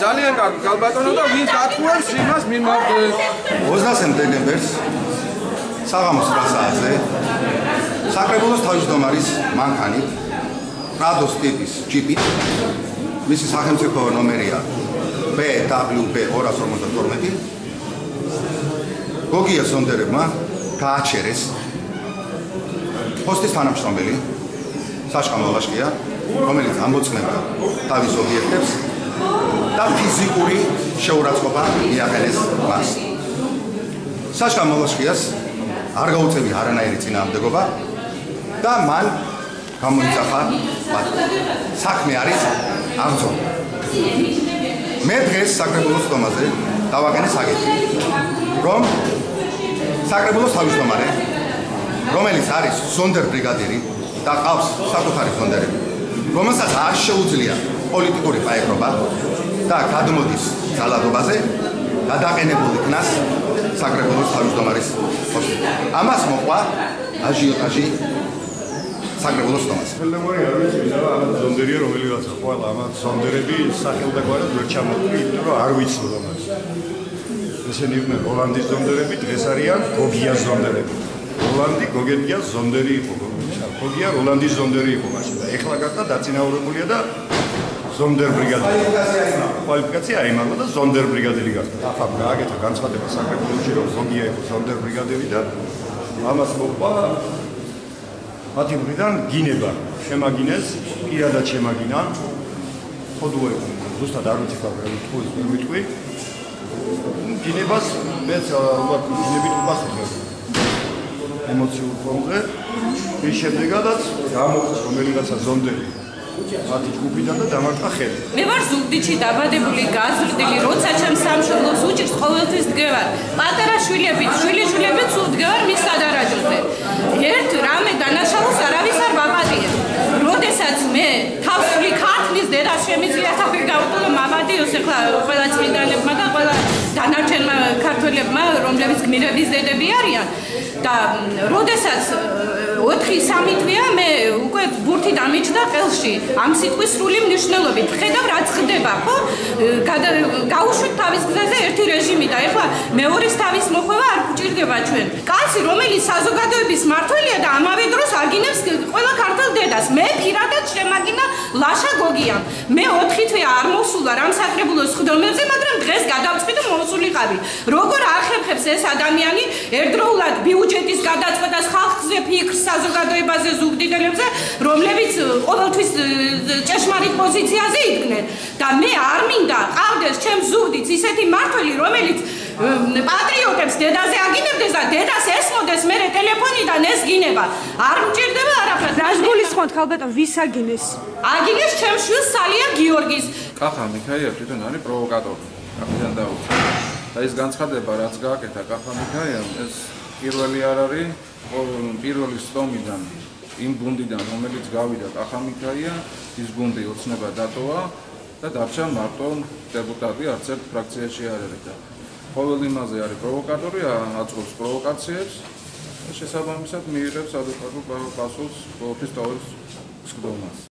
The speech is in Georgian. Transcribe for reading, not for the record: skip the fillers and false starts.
ძალიან კარგი ქალბატონო და ვინ გათხოვებს იმას მიმართოს 20 დეკემბერს საღამოს 8 საათზე საკრებულოს თავმჯდომარის მანქანით Prados ტიპის ჯიპით მისი სახელმწიფო ნომერია BWB 252 გოგია სონდერებმა გააჩერეს პოსტის თანამშრომელი საშხა მოლაშკია რომელიც ამოწმება თავის ობიექტებს და ფიზიკური შეურაცხყოფა მიაყენეს მას. საშხა მოლაშკიას არ გაუწევია არანაირი წინააღმდეგობა და მან გამოიძახა საქმე არის აღძრული. მე დღეს საკრებულოს ხდომაზე დავაგენე საკითხი, რომ საკრებულოს თავმჯდომარე, რომელიც არის ზონდერ ბრიგადირი და ყავს საკუთარი ზონდერები, რომელსაც არ შეუძლია პოლიტიკური პაექრობა და გადმოდის ძალადობაზე გადაყენებულ იქნას საკრებულოს თავმჯდომარის პოსტი. ამას მოყვა აჟიოტაჟი საკრებულოს ხდომაზე. ხელმძღვანელი არ ვიცი, ამ ზონდერია რომელიღაცა ყველა ამ ზონდერები სახელმწიფოებად ვერ ჩამოყრი, იმიტომ რომ არ ვიცი რომელს. ესენი იყვნენ ჰოლანდის ზონდერები, დღეს არიან გოგიას ზონდერები. ჰოლანდი გოგიას ზონდერი იყო, გოგია ჰოლანდის ზონდერი იყო მაშინ და ეხლა გახდა დაწინაურებულია და ზონდერ ბრიგადირი. კვალიფიკაცია აიმართა და ზონდერ ბრიგადირი გახდა. ახლა გააკეთა განცხადება საკრებულოში, რომ გოგია იყო ზონდერ ბრიგადირი და ამას მოყვა მათი მხრიდან გინება შემაგინეს, პირადად შემაგინა. ხოდუე ზუსტად არ ვიცი რა მიტყვი. გინებას მეც ალბათ გინებით უპასუხებ. ემოციურ ფონზე ის შემდეგაც გამოხდა რომელიღაცა ზონდერი მათი ჯგუფიდან და დამართა ხელი. მე ვარ ზუგდიდში დაბადებული, გაზრდილი, როცა ჩემს სამშობლოს უჭირს ყოველთვის დგევარ. პატარა შვილებით, შვილიშვილებით სულ დგევარ მის სადარაჯოზე. ერთ რამე დანაშაულს არავის არ ვაპატიებ. როდესაც მე თავსული ქართლის დედას შემიძლია თავი გავუტოვო მამადიოს ახლა ყველა წმინდანებმა და ყველა დანარჩენმა ქართველებმა, რომლებიც გმირების დედები არიან და როდესაც 4-3 თვეა მე უკვე ბურთი დამიჯდა ყელში ამ სიტყვის სრული მნიშვნელობით. ხედავ რაც ხდება, ხო? გაუშვით თავის გზაზე ერთი რეჟიმი და ეხლა მეორის თავის მოხვევა არ გვჭირდება ჩვენ. კაცი, რომელიც საზოგადოების მმართველია და ამავე დროს აგინებს ყველა ქართულ დედას. მე პირადად შემაგინა ლაშა გოგიამ. მე 4 თვე არ მოსულა რამ საკრებულოს ხდომებზე, მაგრამ დღეს გადავწყვიტე და მოსულიყავი. როგორ ახერხებს ეს ადამიანი ერთდროულად ბიუჯეტის გადაწყვეტას, ხალხზე ფიქრს, საზოგადოებაზე, ზუგდიდელებზე, რომლებიც ყოველთვის ჭეშმარიტ პოზიციაზე იდგნენ და მე არ მინდა ყავდეს ჩემს ზუგდიდს ისეთი მმართველი, რომელიც პატრიოტებს დედაზე აგინებდეს და დედას ესმოდეს მერე ტელეფონიდან ეს გინება. არ მჭირდება არაფრად. რას გულისხმობთ ხალბატონ, ვის აგინეს? აგინეს ჩემს შვილს სალია გიორგის. კახა მიქაია თვითონ არის პროვოკატორი. აქედან დაუწყო. და ეს განცხადება რაც გააკეთა კახა მიქაიამ, ეს პირველი არ არის პირველი სტომიდან იმ გუნდიდან, რომელიც გავიდა კახა მიქაია, ის გუნდი ოცნება დატოვა და დარჩა მარტო დეპუტატი, არც ერთ ფრაქციაში არ არის და ყოველ იმაზე არის პროვოკატორი, აწყობს პროვოკაციებს და შესაბამისად მიიღებს ადეკვატურ პასუხს ყოველთვის თავის სხდომას.